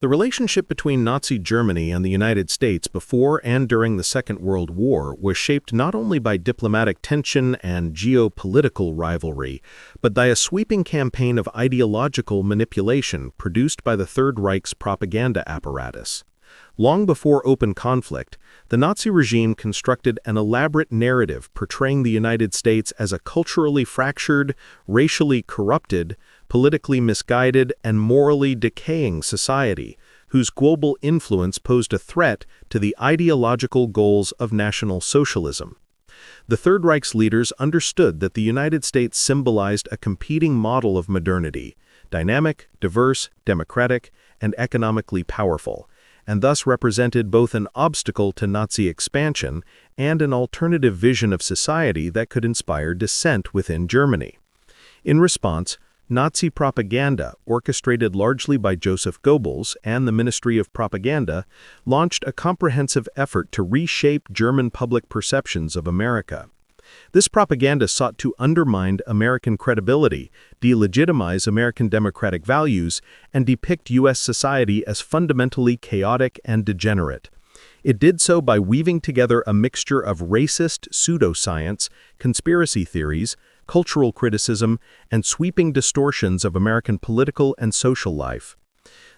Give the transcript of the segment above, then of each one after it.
The relationship between Nazi Germany and the United States before and during the Second World War was shaped not only by diplomatic tension and geopolitical rivalry, but by a sweeping campaign of ideological manipulation produced by the Third Reich's propaganda apparatus. Long before open conflict, the Nazi regime constructed an elaborate narrative portraying the United States as a culturally fractured, racially corrupted, politically misguided, and morally decaying society, whose global influence posed a threat to the ideological goals of National Socialism. The Third Reich's leaders understood that the United States symbolized a competing model of modernity, dynamic, diverse, democratic, and economically powerful, and thus represented both an obstacle to Nazi expansion and an alternative vision of society that could inspire dissent within Germany. In response, Nazi propaganda, orchestrated largely by Joseph Goebbels and the Ministry of Propaganda, launched a comprehensive effort to reshape German public perceptions of America. This propaganda sought to undermine American credibility, delegitimize American democratic values, and depict U.S. society as fundamentally chaotic and degenerate. It did so by weaving together a mixture of racist pseudoscience, conspiracy theories, cultural criticism, and sweeping distortions of American political and social life.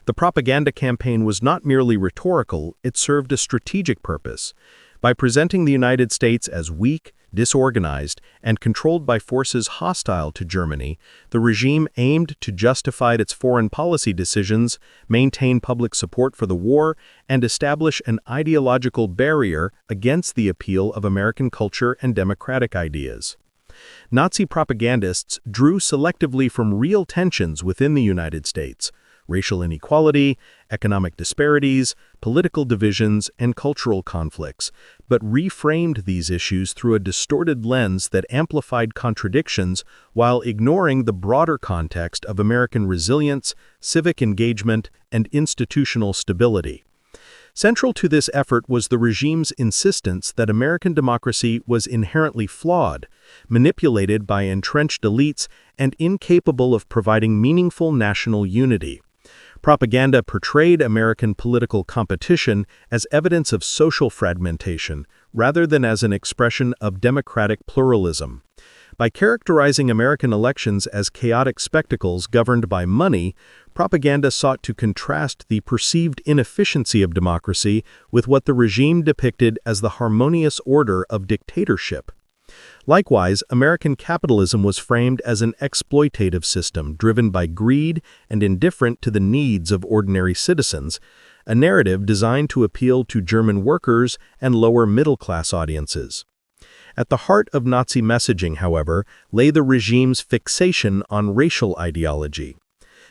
The propaganda campaign was not merely rhetorical, it served a strategic purpose. By presenting the United States as weak, disorganized, and controlled by forces hostile to Germany, the regime aimed to justify its foreign policy decisions, maintain public support for the war, and establish an ideological barrier against the appeal of American culture and democratic ideas. Nazi propagandists drew selectively from real tensions within the United States: racial inequality, economic disparities, political divisions, and cultural conflicts, but reframed these issues through a distorted lens that amplified contradictions while ignoring the broader context of American resilience, civic engagement, and institutional stability. Central to this effort was the regime's insistence that American democracy was inherently flawed, manipulated by entrenched elites, and incapable of providing meaningful national unity. Propaganda portrayed American political competition as evidence of social fragmentation, rather than as an expression of democratic pluralism. By characterizing American elections as chaotic spectacles governed by money, propaganda sought to contrast the perceived inefficiency of democracy with what the regime depicted as the harmonious order of dictatorship. Likewise, American capitalism was framed as an exploitative system driven by greed and indifferent to the needs of ordinary citizens, a narrative designed to appeal to German workers and lower middle-class audiences. At the heart of Nazi messaging, however, lay the regime's fixation on racial ideology.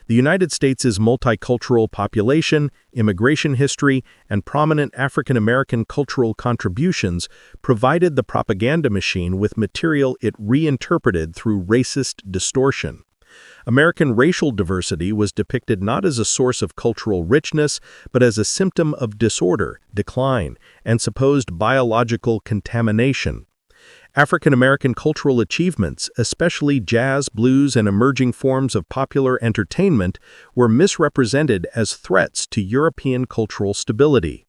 The United States' multicultural population, immigration history, and prominent African-American cultural contributions provided the propaganda machine with material it reinterpreted through racist distortion. American racial diversity was depicted not as a source of cultural richness, but as a symptom of disorder, decline, and supposed biological contamination. African-American cultural achievements, especially jazz, blues, and emerging forms of popular entertainment, were misrepresented as threats to European cultural stability.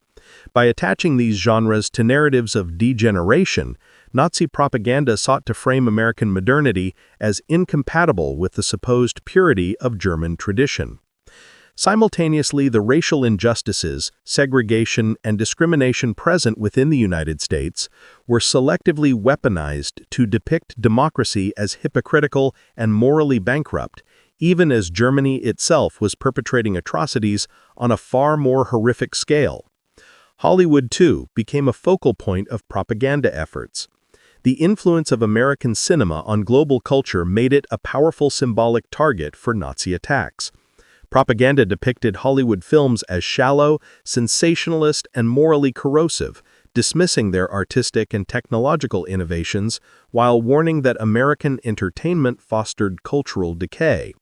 By attaching these genres to narratives of degeneration, Nazi propaganda sought to frame American modernity as incompatible with the supposed purity of German tradition. Simultaneously, the racial injustices, segregation, and discrimination present within the United States were selectively weaponized to depict democracy as hypocritical and morally bankrupt, even as Germany itself was perpetrating atrocities on a far more horrific scale. Hollywood, too, became a focal point of propaganda efforts. The influence of American cinema on global culture made it a powerful symbolic target for Nazi attacks. Propaganda depicted Hollywood films as shallow, sensationalist, and morally corrosive, dismissing their artistic and technological innovations while warning that American entertainment fostered cultural decay.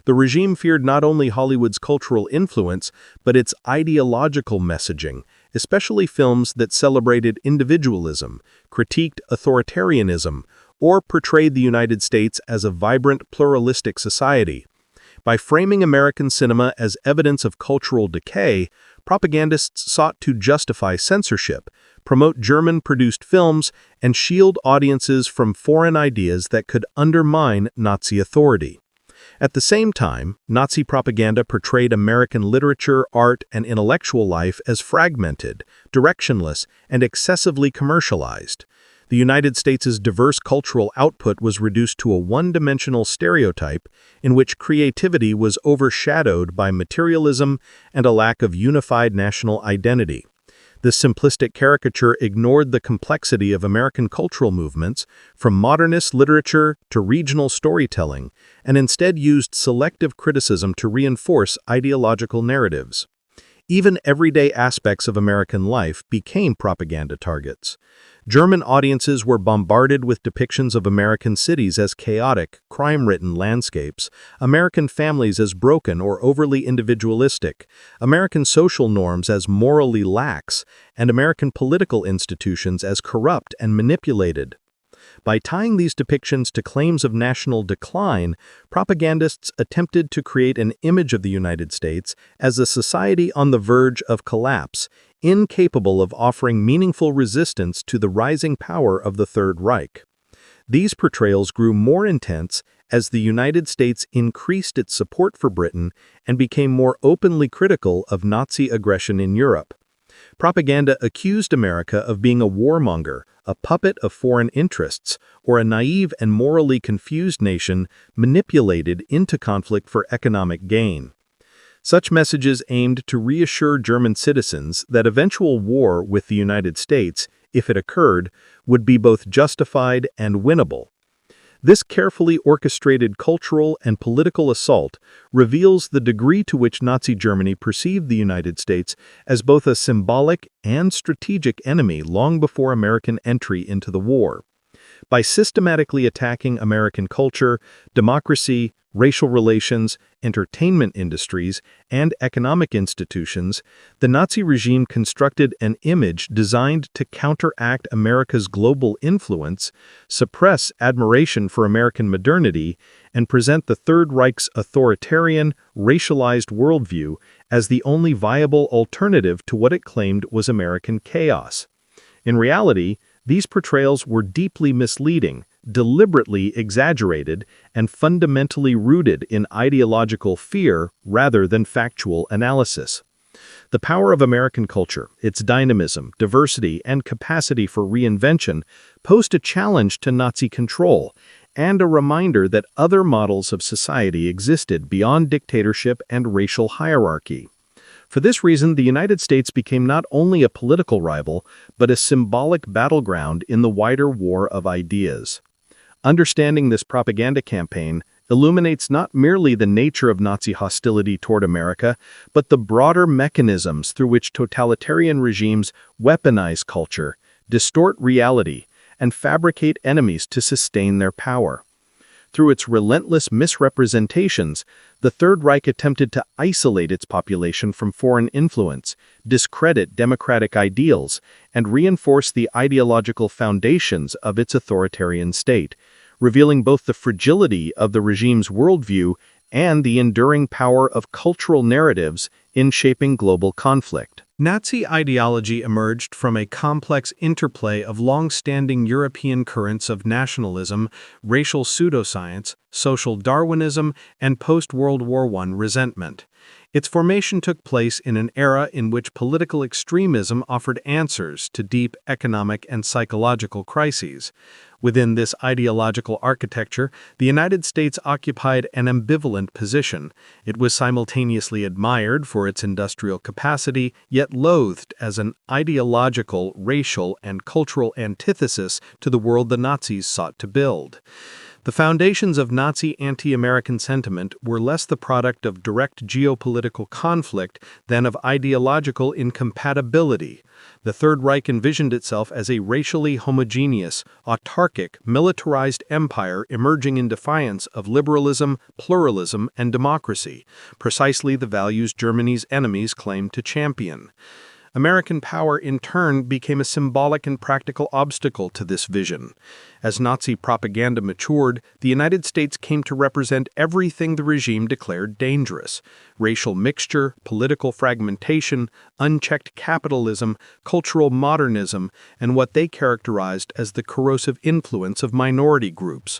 The regime feared not only Hollywood's cultural influence, but its ideological messaging, especially films that celebrated individualism, critiqued authoritarianism, or portrayed the United States as a vibrant, pluralistic society. By framing American cinema as evidence of cultural decay, propagandists sought to justify censorship, promote German-produced films, and shield audiences from foreign ideas that could undermine Nazi authority. At the same time, Nazi propaganda portrayed American literature, art, and intellectual life as fragmented, directionless, and excessively commercialized. The United States' diverse cultural output was reduced to a one-dimensional stereotype in which creativity was overshadowed by materialism and a lack of unified national identity. This simplistic caricature ignored the complexity of American cultural movements, from modernist literature to regional storytelling, and instead used selective criticism to reinforce ideological narratives. Even everyday aspects of American life became propaganda targets. German audiences were bombarded with depictions of American cities as chaotic, crime-ridden landscapes, American families as broken or overly individualistic, American social norms as morally lax, and American political institutions as corrupt and manipulated. By tying these depictions to claims of national decline, propagandists attempted to create an image of the United States as a society on the verge of collapse, incapable of offering meaningful resistance to the rising power of the Third Reich. These portrayals grew more intense as the United States increased its support for Britain and became more openly critical of Nazi aggression in Europe. Propaganda accused America of being a warmonger, a puppet of foreign interests, or a naive and morally confused nation manipulated into conflict for economic gain. Such messages aimed to reassure German citizens that eventual war with the United States, if it occurred, would be both justified and winnable. This carefully orchestrated cultural and political assault reveals the degree to which Nazi Germany perceived the United States as both a symbolic and strategic enemy long before American entry into the war. By systematically attacking American culture, democracy, racial relations, entertainment industries, and economic institutions, the Nazi regime constructed an image designed to counteract America's global influence, suppress admiration for American modernity, and present the Third Reich's authoritarian, racialized worldview as the only viable alternative to what it claimed was American chaos. In reality, these portrayals were deeply misleading, deliberately exaggerated, and fundamentally rooted in ideological fear rather than factual analysis. The power of American culture, its dynamism, diversity, and capacity for reinvention posed a challenge to Nazi control and a reminder that other models of society existed beyond dictatorship and racial hierarchy. For this reason, the United States became not only a political rival, but a symbolic battleground in the wider war of ideas. Understanding this propaganda campaign illuminates not merely the nature of Nazi hostility toward America, but the broader mechanisms through which totalitarian regimes weaponize culture, distort reality, and fabricate enemies to sustain their power. Through its relentless misrepresentations, the Third Reich attempted to isolate its population from foreign influence, discredit democratic ideals, and reinforce the ideological foundations of its authoritarian state, revealing both the fragility of the regime's worldview and the enduring power of cultural narratives in shaping global conflict. Nazi ideology emerged from a complex interplay of long-standing European currents of nationalism, racial pseudoscience, social Darwinism, and post-World War I resentment. Its formation took place in an era in which political extremism offered answers to deep economic and psychological crises. Within this ideological architecture, the United States occupied an ambivalent position. It was simultaneously admired for its industrial capacity, yet loathed as an ideological, racial, and cultural antithesis to the world the Nazis sought to build. The foundations of Nazi anti-American sentiment were less the product of direct geopolitical conflict than of ideological incompatibility. The Third Reich envisioned itself as a racially homogeneous, autarkic, militarized empire emerging in defiance of liberalism, pluralism, and democracy, precisely the values Germany's enemies claimed to champion. American power, in turn, became a symbolic and practical obstacle to this vision. As Nazi propaganda matured, the United States came to represent everything the regime declared dangerous: racial mixture, political fragmentation, unchecked capitalism, cultural modernism, and what they characterized as the corrosive influence of minority groups.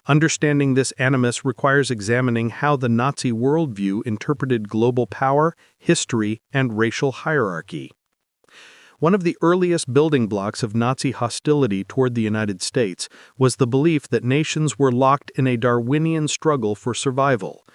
Understanding this animus requires examining how the Nazi worldview interpreted global power, history, and racial hierarchy. One of the earliest building blocks of Nazi hostility toward the United States was the belief that nations were locked in a Darwinian struggle for survival.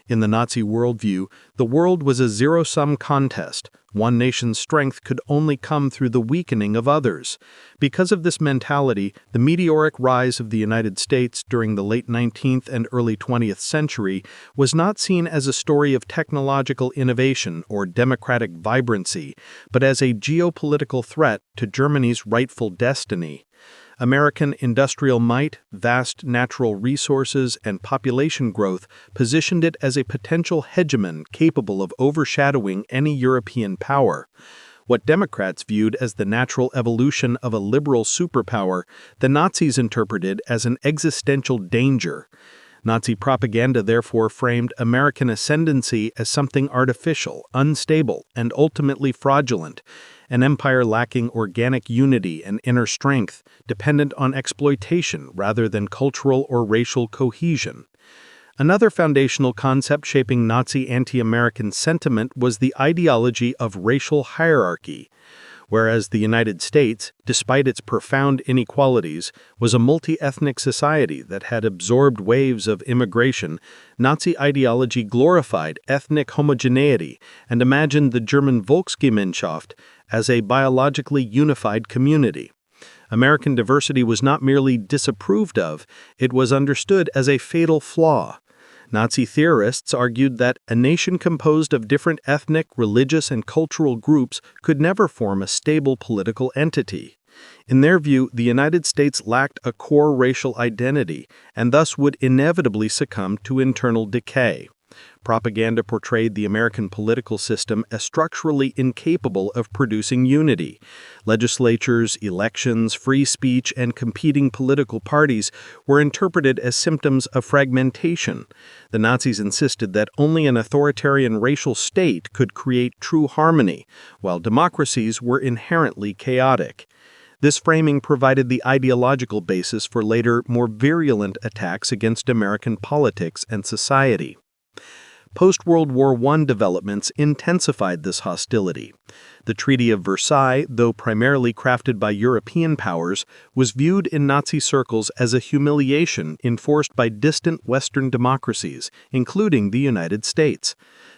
In the Nazi worldview, the world was a zero-sum contest. One nation's strength could only come through the weakening of others. Because of this mentality, the meteoric rise of the United States during the late 19th and early 20th century was not seen as a story of technological innovation or democratic vibrancy, but as a geopolitical threat to Germany's rightful destiny. American industrial might, vast natural resources, and population growth positioned it as a potential hegemon capable of overshadowing any European power. What Democrats viewed as the natural evolution of a liberal superpower, the Nazis interpreted as an existential danger. Nazi propaganda therefore framed American ascendancy as something artificial, unstable, and ultimately fraudulent, an empire lacking organic unity and inner strength, dependent on exploitation rather than cultural or racial cohesion. Another foundational concept shaping Nazi anti-American sentiment was the ideology of racial hierarchy. Whereas the United States, despite its profound inequalities, was a multi-ethnic society that had absorbed waves of immigration, Nazi ideology glorified ethnic homogeneity and imagined the German Volksgemeinschaft as a biologically unified community. American diversity was not merely disapproved of, it was understood as a fatal flaw. Nazi theorists argued that a nation composed of different ethnic, religious, and cultural groups could never form a stable political entity. In their view, the United States lacked a core racial identity and thus would inevitably succumb to internal decay. Propaganda portrayed the American political system as structurally incapable of producing unity. Legislatures, elections, free speech, and competing political parties were interpreted as symptoms of fragmentation. The Nazis insisted that only an authoritarian racial state could create true harmony, while democracies were inherently chaotic. This framing provided the ideological basis for later, more virulent attacks against American politics and society. Post-World War I developments intensified this hostility. The Treaty of Versailles, though primarily crafted by European powers, was viewed in Nazi circles as a humiliation enforced by distant Western democracies, including the United States.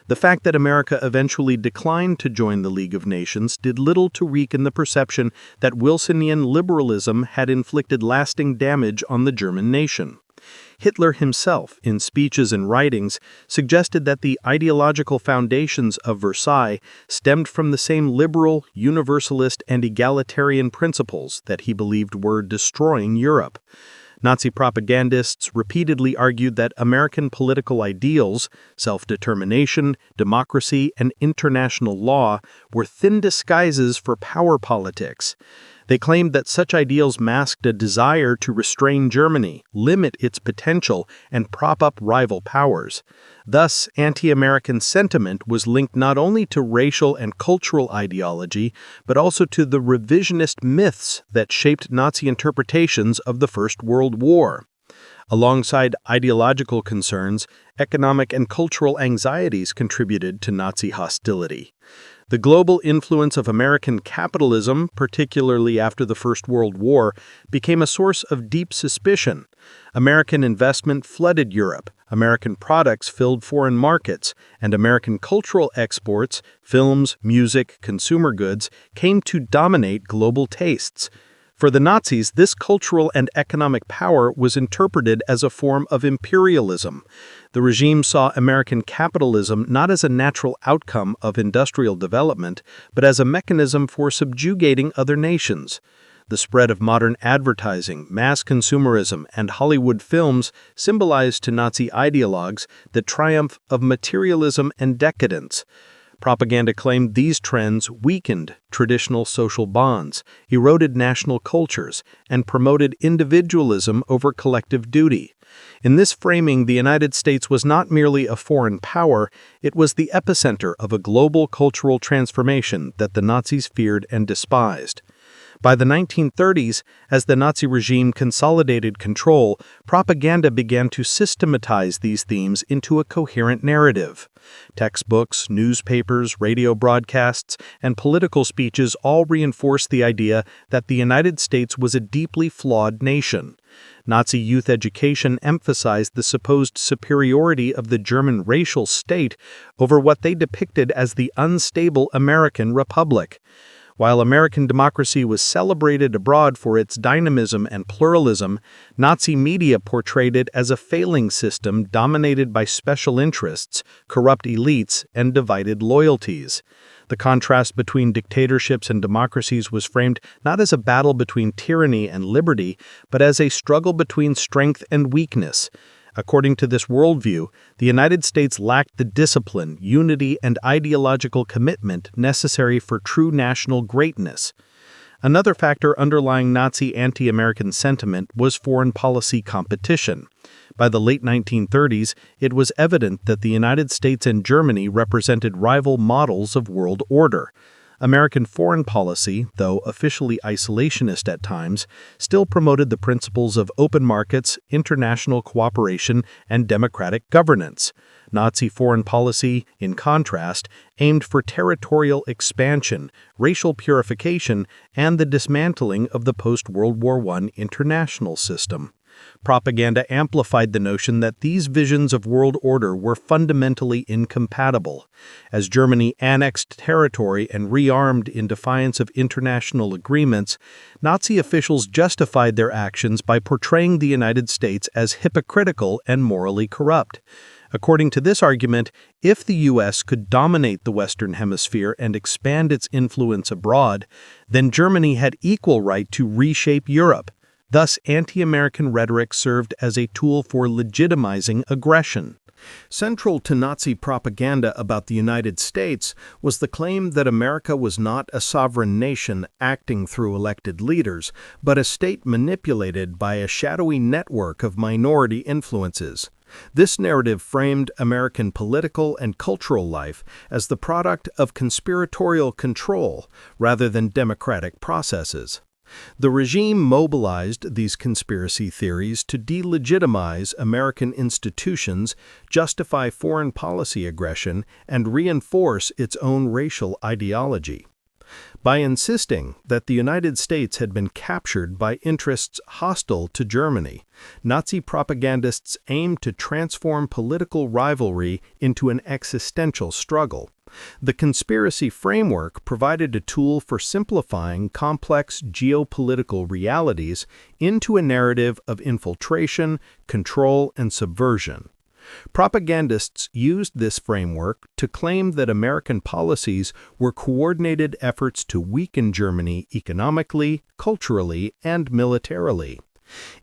The fact that America eventually declined to join the League of Nations did little to weaken the perception that Wilsonian liberalism had inflicted lasting damage on the German nation. Hitler himself, in speeches and writings, suggested that the ideological foundations of Versailles stemmed from the same liberal, universalist, and egalitarian principles that he believed were destroying Europe. Nazi propagandists repeatedly argued that American political ideals, self-determination, democracy, and international law, were thin disguises for power politics. They claimed that such ideals masked a desire to restrain Germany, limit its potential, and prop up rival powers. Thus, anti-American sentiment was linked not only to racial and cultural ideology, but also to the revisionist myths that shaped Nazi interpretations of the First World War. Alongside ideological concerns, economic and cultural anxieties contributed to Nazi hostility. The global influence of American capitalism, particularly after the First World War, became a source of deep suspicion. American investment flooded Europe, American products filled foreign markets, and American cultural exports, films, music, consumer goods, came to dominate global tastes. For the Nazis, this cultural and economic power was interpreted as a form of imperialism. The regime saw American capitalism not as a natural outcome of industrial development, but as a mechanism for subjugating other nations. The spread of modern advertising, mass consumerism, and Hollywood films symbolized to Nazi ideologues the triumph of materialism and decadence. Propaganda claimed these trends weakened traditional social bonds, eroded national cultures, and promoted individualism over collective duty. In this framing, the United States was not merely a foreign power, it was the epicenter of a global cultural transformation that the Nazis feared and despised. By the 1930s, as the Nazi regime consolidated control, propaganda began to systematize these themes into a coherent narrative. Textbooks, newspapers, radio broadcasts, and political speeches all reinforced the idea that the United States was a deeply flawed nation. Nazi youth education emphasized the supposed superiority of the German racial state over what they depicted as the unstable American republic. While American democracy was celebrated abroad for its dynamism and pluralism, Nazi media portrayed it as a failing system dominated by special interests, corrupt elites, and divided loyalties. The contrast between dictatorships and democracies was framed not as a battle between tyranny and liberty, but as a struggle between strength and weakness. According to this worldview, the United States lacked the discipline, unity, and ideological commitment necessary for true national greatness. Another factor underlying Nazi anti-American sentiment was foreign policy competition. By the late 1930s, it was evident that the United States and Germany represented rival models of world order. American foreign policy, though officially isolationist at times, still promoted the principles of open markets, international cooperation, and democratic governance. Nazi foreign policy, in contrast, aimed for territorial expansion, racial purification, and the dismantling of the post-World War I international system. Propaganda amplified the notion that these visions of world order were fundamentally incompatible. As Germany annexed territory and rearmed in defiance of international agreements, Nazi officials justified their actions by portraying the United States as hypocritical and morally corrupt. According to this argument, if the U.S. could dominate the Western Hemisphere and expand its influence abroad, then Germany had equal right to reshape Europe. Thus, anti-American rhetoric served as a tool for legitimizing aggression. Central to Nazi propaganda about the United States was the claim that America was not a sovereign nation acting through elected leaders, but a state manipulated by a shadowy network of minority influences. This narrative framed American political and cultural life as the product of conspiratorial control rather than democratic processes. The regime mobilized these conspiracy theories to delegitimize American institutions, justify foreign policy aggression, and reinforce its own racial ideology. By insisting that the United States had been captured by interests hostile to Germany, Nazi propagandists aimed to transform political rivalry into an existential struggle. The conspiracy framework provided a tool for simplifying complex geopolitical realities into a narrative of infiltration, control, and subversion. Propagandists used this framework to claim that American policies were coordinated efforts to weaken Germany economically, culturally, and militarily.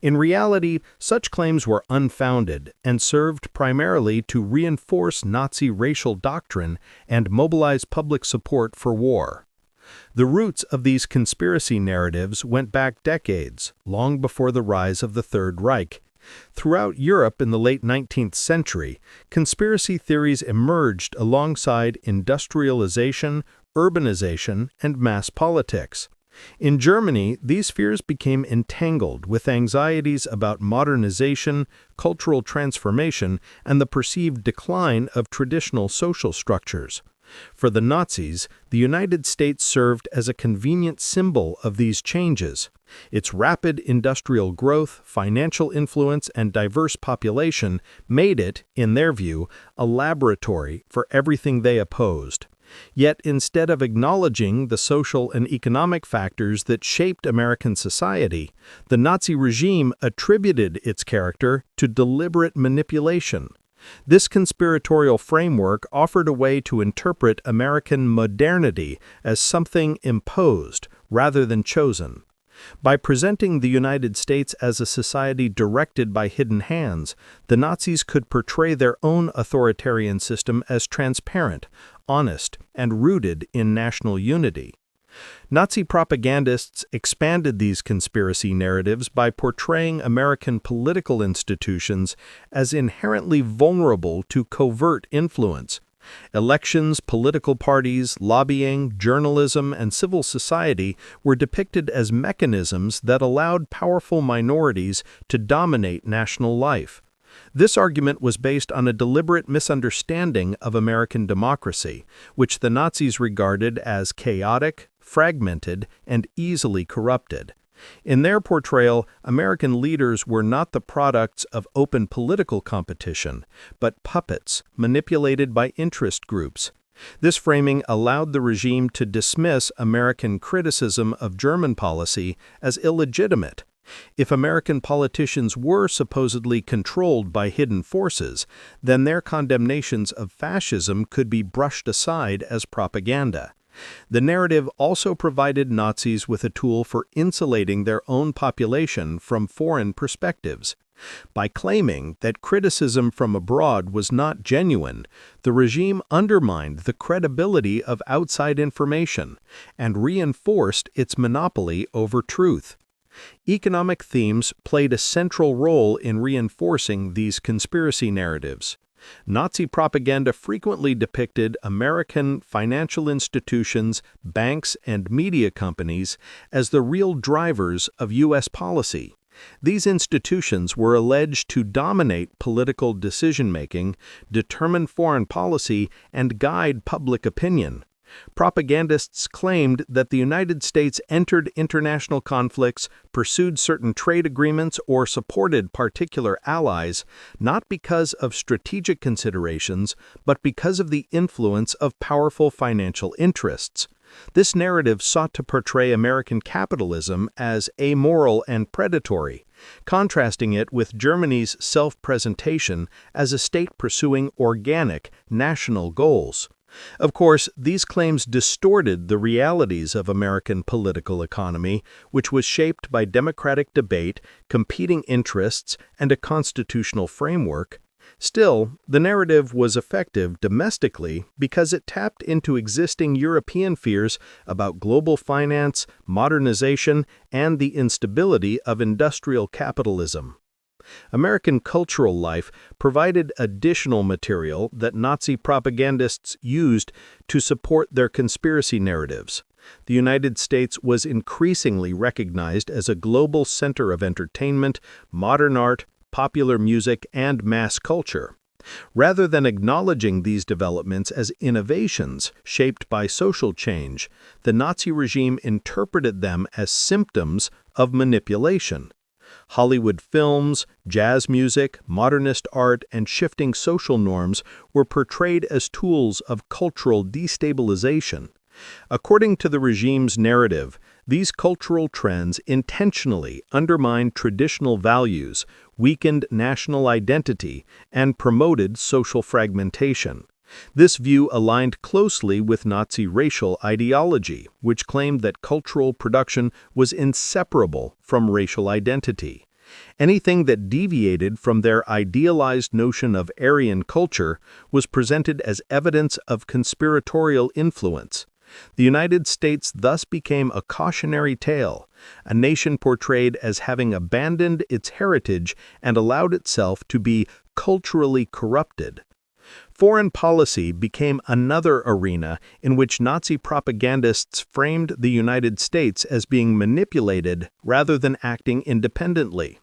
In reality, such claims were unfounded and served primarily to reinforce Nazi racial doctrine and mobilize public support for war. The roots of these conspiracy narratives went back decades, long before the rise of the Third Reich. Throughout Europe in the late 19th century, conspiracy theories emerged alongside industrialization, urbanization, and mass politics. In Germany, these fears became entangled with anxieties about modernization, cultural transformation, and the perceived decline of traditional social structures. For the Nazis, the United States served as a convenient symbol of these changes. Its rapid industrial growth, financial influence, and diverse population made it, in their view, a laboratory for everything they opposed. Yet instead of acknowledging the social and economic factors that shaped American society, the Nazi regime attributed its character to deliberate manipulation. This conspiratorial framework offered a way to interpret American modernity as something imposed rather than chosen. By presenting the United States as a society directed by hidden hands, the Nazis could portray their own authoritarian system as transparent, honest, and rooted in national unity. Nazi propagandists expanded these conspiracy narratives by portraying American political institutions as inherently vulnerable to covert influence. Elections, political parties, lobbying, journalism, and civil society were depicted as mechanisms that allowed powerful minorities to dominate national life. This argument was based on a deliberate misunderstanding of American democracy, which the Nazis regarded as chaotic, fragmented, and easily corrupted. In their portrayal, American leaders were not the products of open political competition, but puppets manipulated by interest groups. This framing allowed the regime to dismiss American criticism of German policy as illegitimate. If American politicians were supposedly controlled by hidden forces, then their condemnations of fascism could be brushed aside as propaganda. The narrative also provided Nazis with a tool for insulating their own population from foreign perspectives. By claiming that criticism from abroad was not genuine, the regime undermined the credibility of outside information and reinforced its monopoly over truth. Economic themes played a central role in reinforcing these conspiracy narratives. Nazi propaganda frequently depicted American financial institutions, banks, and media companies as the real drivers of U.S. policy. These institutions were alleged to dominate political decision-making, determine foreign policy, and guide public opinion. Propagandists claimed that the United States entered international conflicts, pursued certain trade agreements, or supported particular allies, not because of strategic considerations, but because of the influence of powerful financial interests. This narrative sought to portray American capitalism as amoral and predatory, contrasting it with Germany's self-presentation as a state pursuing organic, national goals. Of course, these claims distorted the realities of American political economy, which was shaped by democratic debate, competing interests, and a constitutional framework. Still, the narrative was effective domestically because it tapped into existing European fears about global finance, modernization, and the instability of industrial capitalism. American cultural life provided additional material that Nazi propagandists used to support their conspiracy narratives. The United States was increasingly recognized as a global center of entertainment, modern art, popular music, and mass culture. Rather than acknowledging these developments as innovations shaped by social change, the Nazi regime interpreted them as symptoms of manipulation. Hollywood films, jazz music, modernist art, and shifting social norms were portrayed as tools of cultural destabilization. According to the regime's narrative, these cultural trends intentionally undermined traditional values, weakened national identity, and promoted social fragmentation. This view aligned closely with Nazi racial ideology, which claimed that cultural production was inseparable from racial identity. Anything that deviated from their idealized notion of Aryan culture was presented as evidence of conspiratorial influence. The United States thus became a cautionary tale, a nation portrayed as having abandoned its heritage and allowed itself to be culturally corrupted. Foreign policy became another arena in which Nazi propagandists framed the United States as being manipulated rather than acting independently.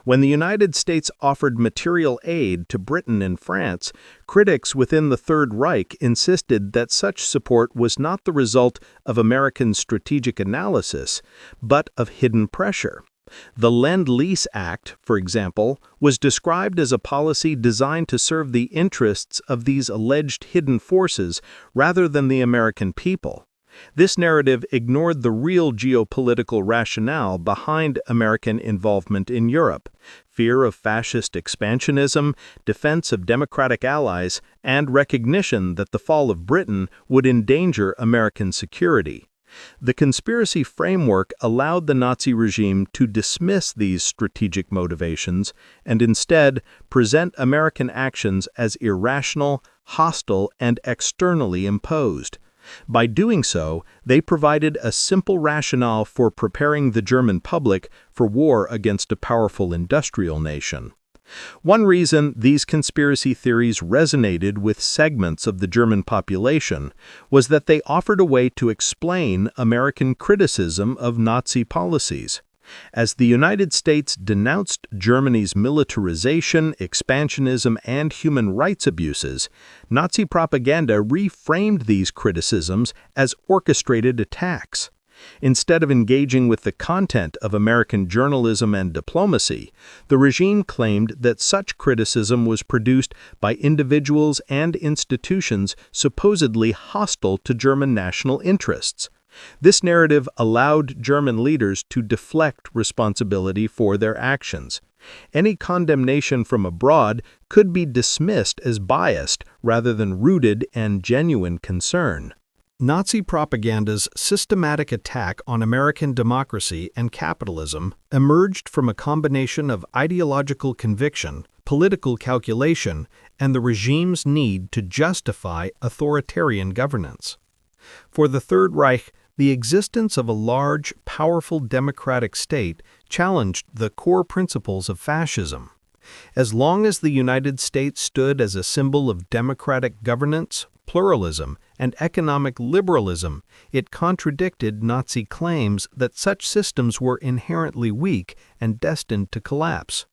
When the United States offered material aid to Britain and France, critics within the Third Reich insisted that such support was not the result of American strategic analysis, but of hidden pressure. The Lend-Lease Act, for example, was described as a policy designed to serve the interests of these alleged hidden forces rather than the American people. This narrative ignored the real geopolitical rationale behind American involvement in Europe: fear of fascist expansionism, defense of democratic allies, and recognition that the fall of Britain would endanger American security. The conspiracy framework allowed the Nazi regime to dismiss these strategic motivations and instead present American actions as irrational, hostile, and externally imposed. By doing so, they provided a simple rationale for preparing the German public for war against a powerful industrial nation. One reason these conspiracy theories resonated with segments of the German population was that they offered a way to explain American criticism of Nazi policies. As the United States denounced Germany's militarization, expansionism, and human rights abuses, Nazi propaganda reframed these criticisms as orchestrated attacks. Instead of engaging with the content of American journalism and diplomacy, the regime claimed that such criticism was produced by individuals and institutions supposedly hostile to German national interests. This narrative allowed German leaders to deflect responsibility for their actions. Any condemnation from abroad could be dismissed as biased rather than rooted in genuine concern. Nazi propaganda's systematic attack on American democracy and capitalism emerged from a combination of ideological conviction, political calculation, and the regime's need to justify authoritarian governance. For the Third Reich, the existence of a large, powerful democratic state challenged the core principles of fascism. As long as the United States stood as a symbol of democratic governance, pluralism, and economic liberalism, it contradicted Nazi claims that such systems were inherently weak and destined to collapse.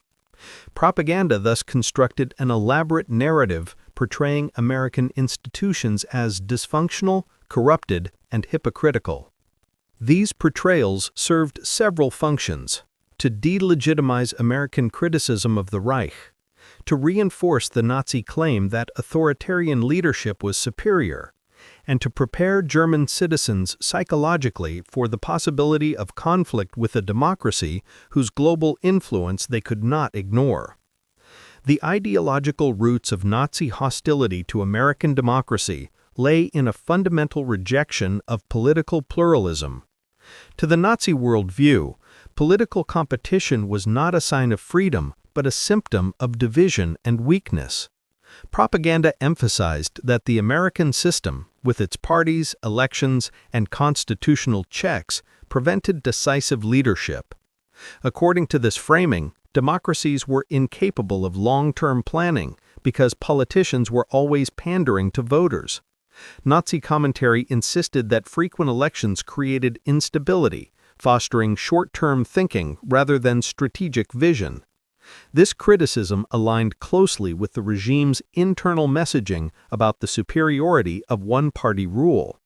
Propaganda thus constructed an elaborate narrative portraying American institutions as dysfunctional, corrupted, and hypocritical. These portrayals served several functions: to delegitimize American criticism of the Reich, to reinforce the Nazi claim that authoritarian leadership was superior, and to prepare German citizens psychologically for the possibility of conflict with a democracy whose global influence they could not ignore. The ideological roots of Nazi hostility to American democracy lay in a fundamental rejection of political pluralism. To the Nazi worldview, political competition was not a sign of freedom, but a symptom of division and weakness. Propaganda emphasized that the American system, with its parties, elections, and constitutional checks, prevented decisive leadership. According to this framing, democracies were incapable of long-term planning because politicians were always pandering to voters. Nazi commentary insisted that frequent elections created instability, fostering short-term thinking rather than strategic vision. This criticism aligned closely with the regime's internal messaging about the superiority of one-party rule.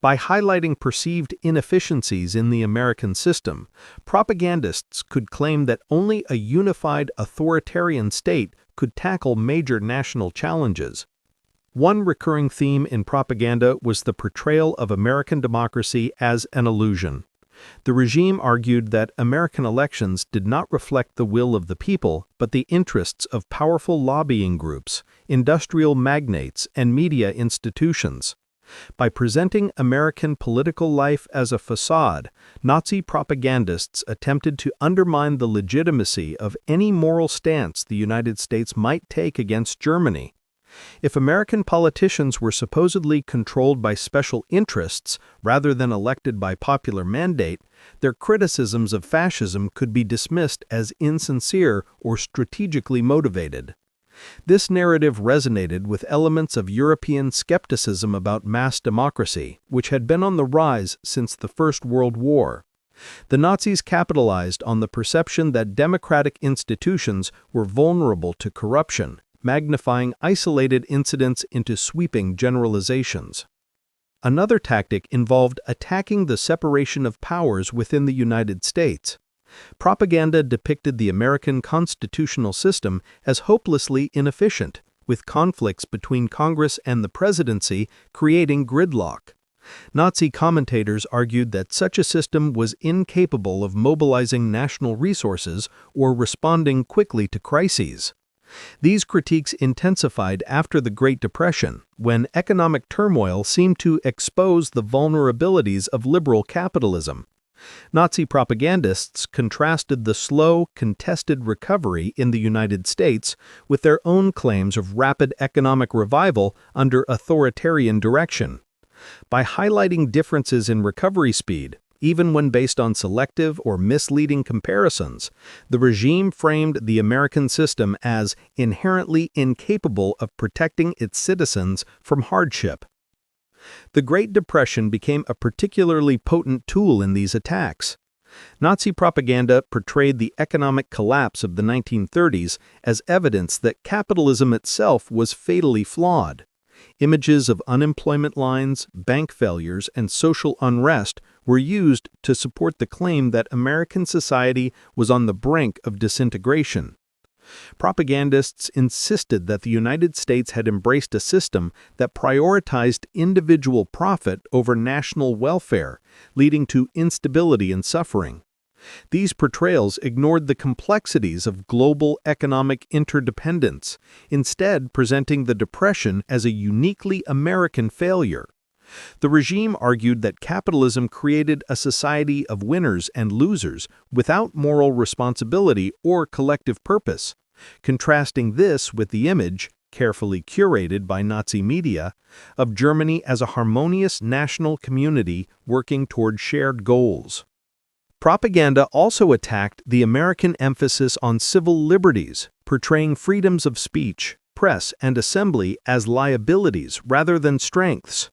By highlighting perceived inefficiencies in the American system, propagandists could claim that only a unified authoritarian state could tackle major national challenges. One recurring theme in propaganda was the portrayal of American democracy as an illusion. The regime argued that American elections did not reflect the will of the people, but the interests of powerful lobbying groups, industrial magnates, and media institutions. By presenting American political life as a facade, Nazi propagandists attempted to undermine the legitimacy of any moral stance the United States might take against Germany. If American politicians were supposedly controlled by special interests rather than elected by popular mandate, their criticisms of fascism could be dismissed as insincere or strategically motivated. This narrative resonated with elements of European skepticism about mass democracy, which had been on the rise since the First World War. The Nazis capitalized on the perception that democratic institutions were vulnerable to corruption, magnifying isolated incidents into sweeping generalizations. Another tactic involved attacking the separation of powers within the United States. Propaganda depicted the American constitutional system as hopelessly inefficient, with conflicts between Congress and the presidency creating gridlock. Nazi commentators argued that such a system was incapable of mobilizing national resources or responding quickly to crises. These critiques intensified after the Great Depression, when economic turmoil seemed to expose the vulnerabilities of liberal capitalism. Nazi propagandists contrasted the slow, contested recovery in the United States with their own claims of rapid economic revival under authoritarian direction. By highlighting differences in recovery speed, even when based on selective or misleading comparisons, the regime framed the American system as inherently incapable of protecting its citizens from hardship. The Great Depression became a particularly potent tool in these attacks. Nazi propaganda portrayed the economic collapse of the 1930s as evidence that capitalism itself was fatally flawed. Images of unemployment lines, bank failures, and social unrest were used to support the claim that American society was on the brink of disintegration. Propagandists insisted that the United States had embraced a system that prioritized individual profit over national welfare, leading to instability and suffering. These portrayals ignored the complexities of global economic interdependence, instead presenting the Depression as a uniquely American failure. The regime argued that capitalism created a society of winners and losers without moral responsibility or collective purpose, contrasting this with the image, carefully curated by Nazi media, of Germany as a harmonious national community working toward shared goals. Propaganda also attacked the American emphasis on civil liberties, portraying freedoms of speech, press, and assembly as liabilities rather than strengths.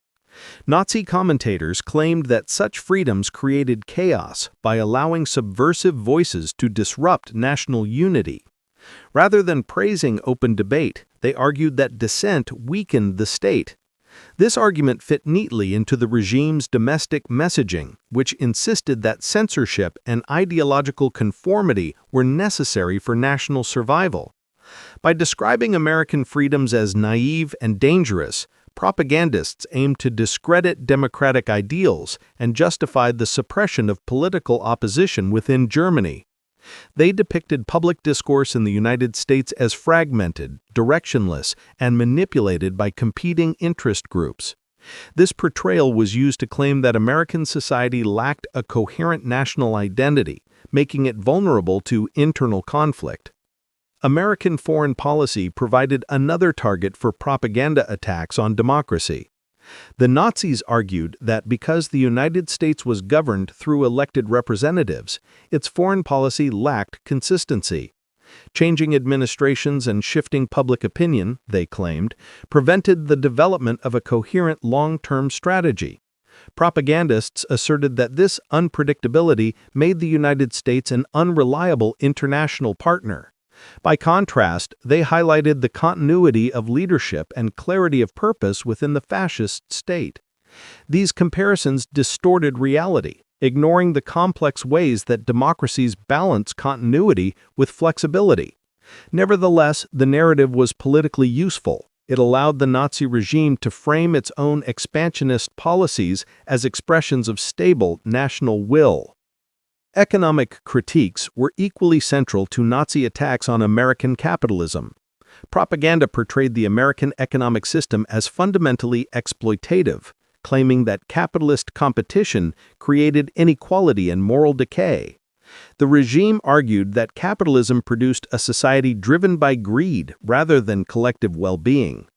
Nazi commentators claimed that such freedoms created chaos by allowing subversive voices to disrupt national unity. Rather than praising open debate, they argued that dissent weakened the state. This argument fit neatly into the regime's domestic messaging, which insisted that censorship and ideological conformity were necessary for national survival. By describing American freedoms as naive and dangerous, propagandists aimed to discredit democratic ideals and justified the suppression of political opposition within Germany. They depicted public discourse in the United States as fragmented, directionless, and manipulated by competing interest groups. This portrayal was used to claim that American society lacked a coherent national identity, making it vulnerable to internal conflict. American foreign policy provided another target for propaganda attacks on democracy. The Nazis argued that because the United States was governed through elected representatives, its foreign policy lacked consistency. Changing administrations and shifting public opinion, they claimed, prevented the development of a coherent long-term strategy. Propagandists asserted that this unpredictability made the United States an unreliable international partner. By contrast, they highlighted the continuity of leadership and clarity of purpose within the fascist state. These comparisons distorted reality, ignoring the complex ways that democracies balance continuity with flexibility. Nevertheless, the narrative was politically useful. It allowed the Nazi regime to frame its own expansionist policies as expressions of stable national will. Economic critiques were equally central to Nazi attacks on American capitalism. Propaganda portrayed the American economic system as fundamentally exploitative, claiming that capitalist competition created inequality and moral decay. The regime argued that capitalism produced a society driven by greed rather than collective well-being.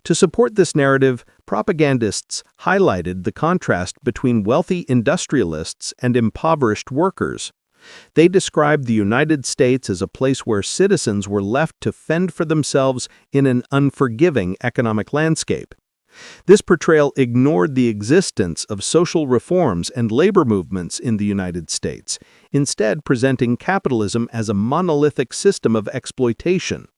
To support this narrative, propagandists highlighted the contrast between wealthy industrialists and impoverished workers. They described the United States as a place where citizens were left to fend for themselves in an unforgiving economic landscape. This portrayal ignored the existence of social reforms and labor movements in the United States, instead presenting capitalism as a monolithic system of exploitation.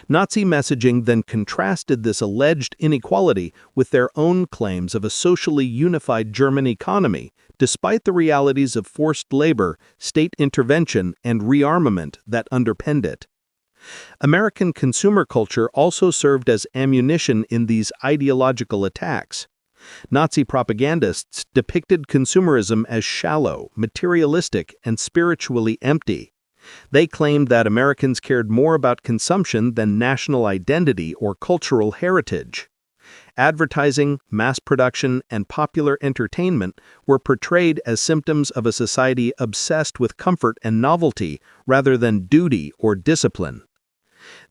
Nazi messaging then contrasted this alleged inequality with their own claims of a socially unified German economy, despite the realities of forced labor, state intervention, and rearmament that underpinned it. American consumer culture also served as ammunition in these ideological attacks. Nazi propagandists depicted consumerism as shallow, materialistic, and spiritually empty. They claimed that Americans cared more about consumption than national identity or cultural heritage. Advertising, mass production, and popular entertainment were portrayed as symptoms of a society obsessed with comfort and novelty rather than duty or discipline.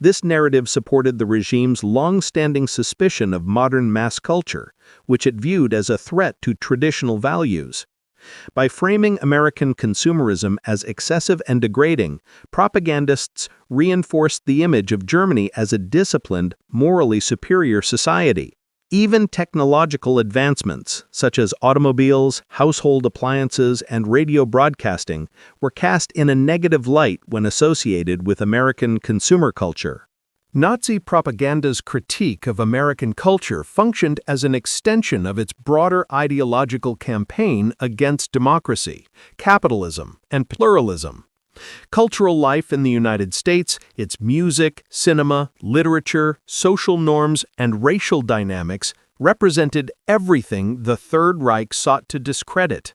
This narrative supported the regime's long-standing suspicion of modern mass culture, which it viewed as a threat to traditional values. By framing American consumerism as excessive and degrading, propagandists reinforced the image of Germany as a disciplined, morally superior society. Even technological advancements, such as automobiles, household appliances, and radio broadcasting, were cast in a negative light when associated with American consumer culture. Nazi propaganda's critique of American culture functioned as an extension of its broader ideological campaign against democracy, capitalism, and pluralism. Cultural life in the United States, its music, cinema, literature, social norms, and racial dynamics represented everything the Third Reich sought to discredit.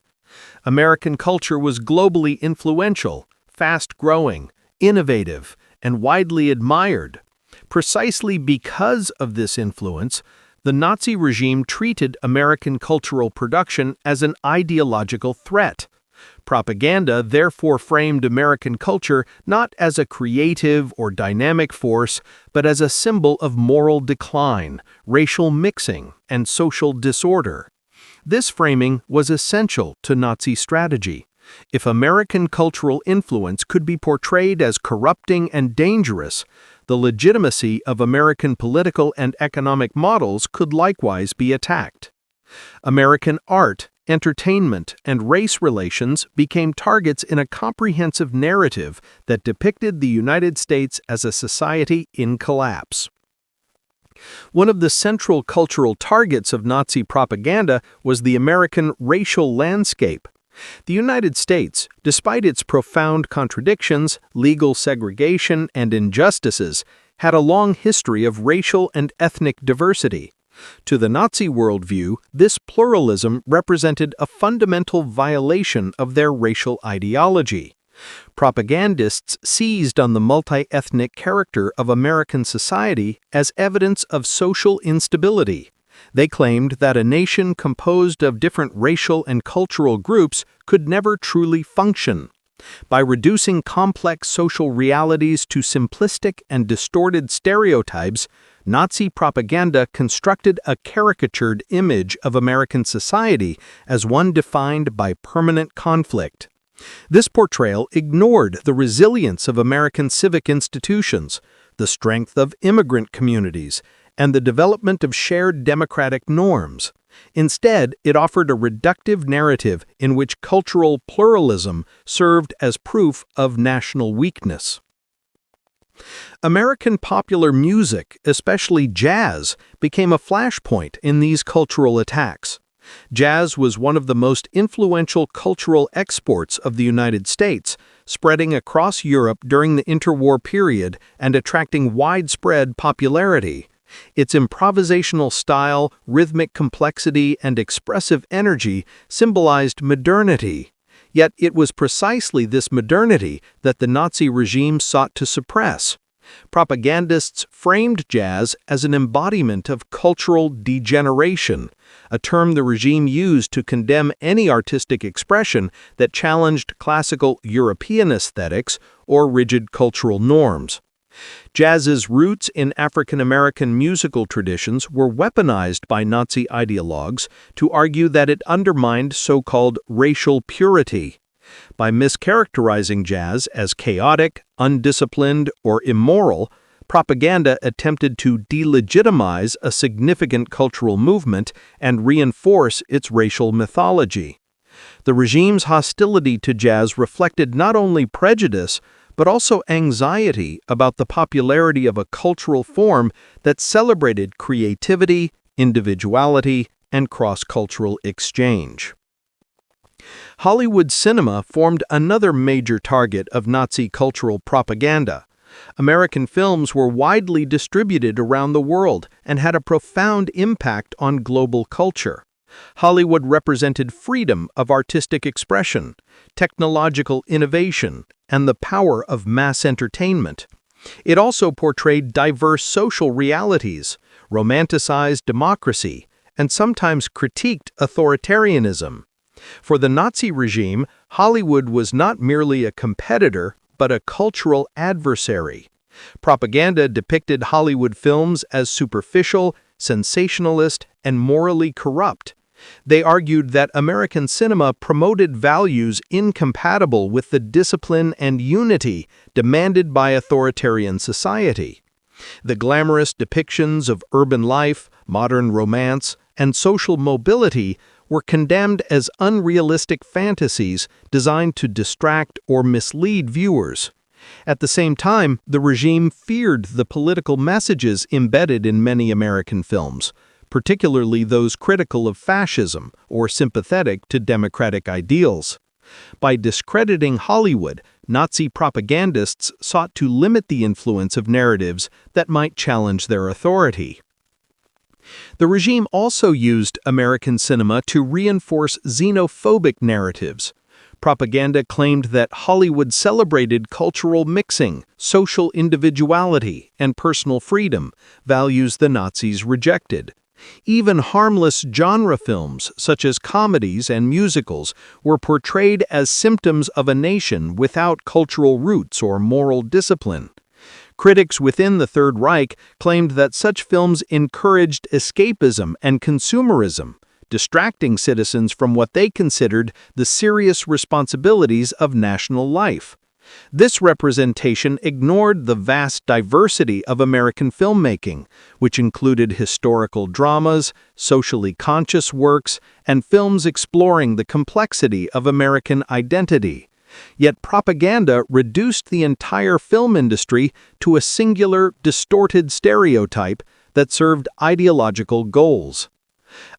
American culture was globally influential, fast-growing, innovative, and widely admired. Precisely because of this influence, the Nazi regime treated American cultural production as an ideological threat. Propaganda therefore framed American culture not as a creative or dynamic force, but as a symbol of moral decline, racial mixing, and social disorder. This framing was essential to Nazi strategy. If American cultural influence could be portrayed as corrupting and dangerous, the legitimacy of American political and economic models could likewise be attacked. American art, entertainment, and race relations became targets in a comprehensive narrative that depicted the United States as a society in collapse. One of the central cultural targets of Nazi propaganda was the American racial landscape. The United States, despite its profound contradictions, legal segregation, and injustices, had a long history of racial and ethnic diversity. To the Nazi worldview, this pluralism represented a fundamental violation of their racial ideology. Propagandists seized on the multi-ethnic character of American society as evidence of social instability. They claimed that a nation composed of different racial and cultural groups could never truly function. By reducing complex social realities to simplistic and distorted stereotypes, Nazi propaganda constructed a caricatured image of American society as one defined by permanent conflict. This portrayal ignored the resilience of American civic institutions, the strength of immigrant communities, and the development of shared democratic norms. Instead, it offered a reductive narrative in which cultural pluralism served as proof of national weakness. American popular music, especially jazz, became a flashpoint in these cultural attacks. Jazz was one of the most influential cultural exports of the United States, spreading across Europe during the interwar period and attracting widespread popularity. Its improvisational style, rhythmic complexity, and expressive energy symbolized modernity. Yet it was precisely this modernity that the Nazi regime sought to suppress. Propagandists framed jazz as an embodiment of cultural degeneration, a term the regime used to condemn any artistic expression that challenged classical European aesthetics or rigid cultural norms. Jazz's roots in African American musical traditions were weaponized by Nazi ideologues to argue that it undermined so-called racial purity. By mischaracterizing jazz as chaotic, undisciplined, or immoral, propaganda attempted to delegitimize a significant cultural movement and reinforce its racial mythology. The regime's hostility to jazz reflected not only prejudice, but also anxiety about the popularity of a cultural form that celebrated creativity, individuality, and cross-cultural exchange. Hollywood cinema formed another major target of Nazi cultural propaganda. American films were widely distributed around the world and had a profound impact on global culture. Hollywood represented freedom of artistic expression, technological innovation, and the power of mass entertainment. It also portrayed diverse social realities, romanticized democracy, and sometimes critiqued authoritarianism. For the Nazi regime, Hollywood was not merely a competitor, but a cultural adversary. Propaganda depicted Hollywood films as superficial, sensationalist, and morally corrupt. They argued that American cinema promoted values incompatible with the discipline and unity demanded by authoritarian society. The glamorous depictions of urban life, modern romance, and social mobility were condemned as unrealistic fantasies designed to distract or mislead viewers. At the same time, the regime feared the political messages embedded in many American films, particularly those critical of fascism or sympathetic to democratic ideals. By discrediting Hollywood, Nazi propagandists sought to limit the influence of narratives that might challenge their authority. The regime also used American cinema to reinforce xenophobic narratives. Propaganda claimed that Hollywood celebrated cultural mixing, social individuality, and personal freedom, values the Nazis rejected. Even harmless genre films, such as comedies and musicals, were portrayed as symptoms of a nation without cultural roots or moral discipline. Critics within the Third Reich claimed that such films encouraged escapism and consumerism, distracting citizens from what they considered the serious responsibilities of national life. This representation ignored the vast diversity of American filmmaking, which included historical dramas, socially conscious works, and films exploring the complexity of American identity. Yet propaganda reduced the entire film industry to a singular, distorted stereotype that served ideological goals.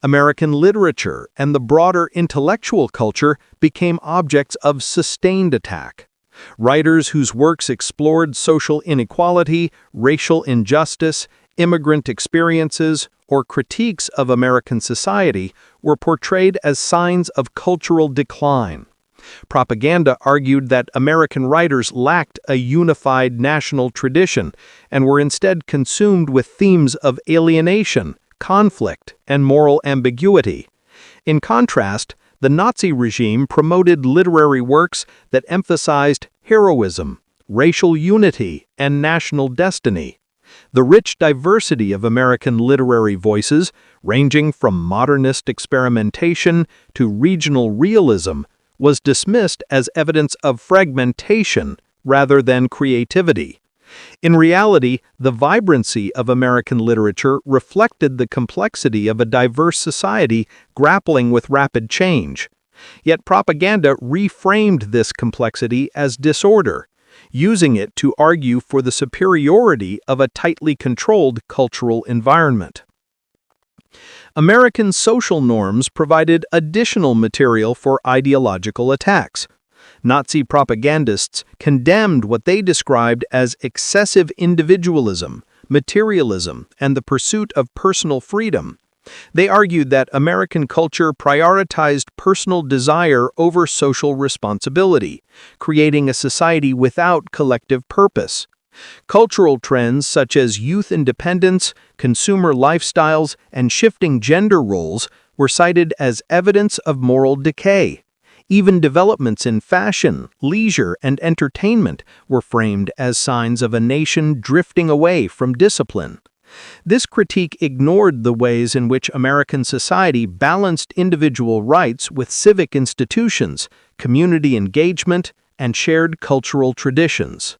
American literature and the broader intellectual culture became objects of sustained attack. Writers whose works explored social inequality, racial injustice, immigrant experiences, or critiques of American society were portrayed as signs of cultural decline. Propaganda argued that American writers lacked a unified national tradition and were instead consumed with themes of alienation, conflict, and moral ambiguity. In contrast, the Nazi regime promoted literary works that emphasized heroism, racial unity, and national destiny. The rich diversity of American literary voices, ranging from modernist experimentation to regional realism, was dismissed as evidence of fragmentation rather than creativity. In reality, the vibrancy of American literature reflected the complexity of a diverse society grappling with rapid change. Yet propaganda reframed this complexity as disorder, using it to argue for the superiority of a tightly controlled cultural environment. American social norms provided additional material for ideological attacks. Nazi propagandists condemned what they described as excessive individualism, materialism, and the pursuit of personal freedom. They argued that American culture prioritized personal desire over social responsibility, creating a society without collective purpose. Cultural trends such as youth independence, consumer lifestyles, and shifting gender roles were cited as evidence of moral decay. Even developments in fashion, leisure, and entertainment were framed as signs of a nation drifting away from discipline. This critique ignored the ways in which American society balanced individual rights with civic institutions, community engagement, and shared cultural traditions.